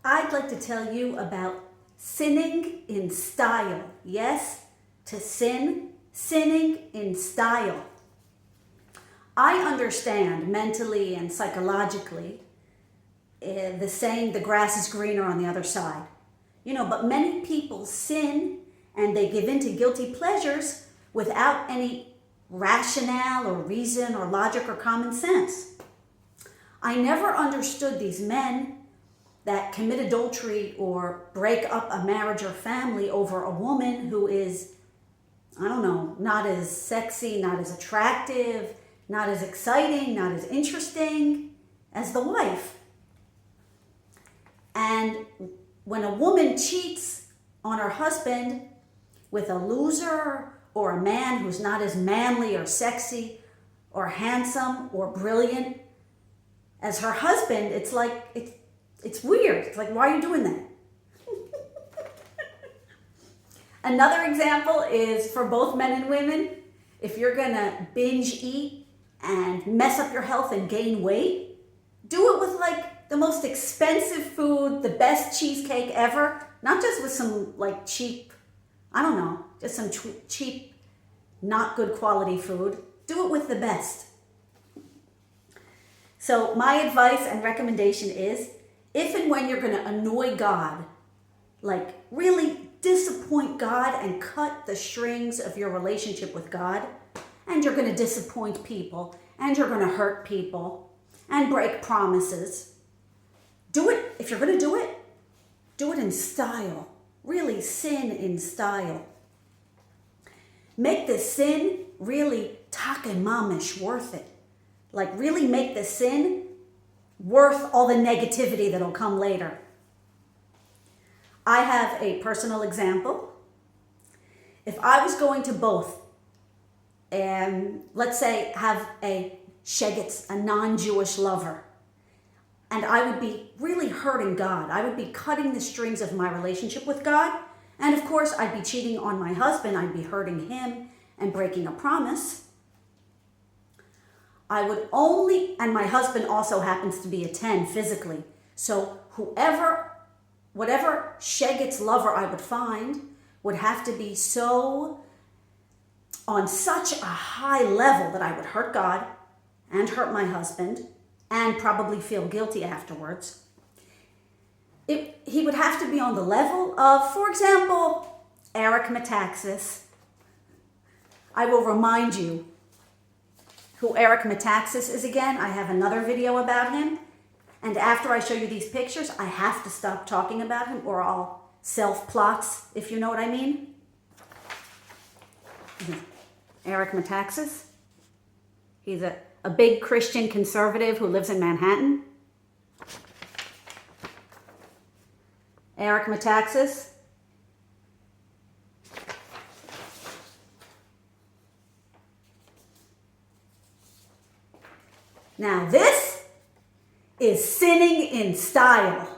I'd like to tell you about sinning in style. Yes, to sin, sinning in style. I understand mentally and psychologically the saying, the grass is greener on the other side. But many people sin and they give in to guilty pleasures without any rationale or reason or logic or common sense. I never understood these men that commit adultery or break up a marriage or family over a woman who is, not as sexy, not as attractive, not as exciting, not as interesting as the wife. And when a woman cheats on her husband with a loser or a man who's not as manly or sexy or handsome or brilliant as her husband, it's like, it's weird. It's like, why are you doing that? Another example is for both men and women. If you're gonna binge eat and mess up your health and gain weight, do it with like the most expensive food, the best cheesecake ever, not just with some like cheap, just some cheap, not good quality food. Do it with the best. So my advice and recommendation is, if and when you're gonna annoy God, like really disappoint God and cut the strings of your relationship with God, and you're gonna disappoint people, and you're gonna hurt people, and break promises, do it. If you're gonna do it in style. Really sin in style. Make the sin really takemamish, worth it. Like really make the sin worth all the negativity that'll come later. I have a personal example. If I was going to both, let's say have a Shaygetz, a non-Jewish lover, and I would be really hurting God. I would be cutting the strings of my relationship with God. And of course, I'd be cheating on my husband. I'd be hurting him and breaking a promise. I would only, and my husband also happens to be a 10 physically. So whatever Shaygetz lover I would find would have to be so on such a high level that I would hurt God and hurt my husband and probably feel guilty afterwards. He would have to be on the level of, for example, Metaxas. I will remind you who Metaxas is again. I have another video about him. And after I show you these pictures, I have to stop talking about him or I'll self-plots, if you know what I mean. Metaxas. He's a big Christian conservative who lives in Manhattan. Metaxas. Now this is sinning in style.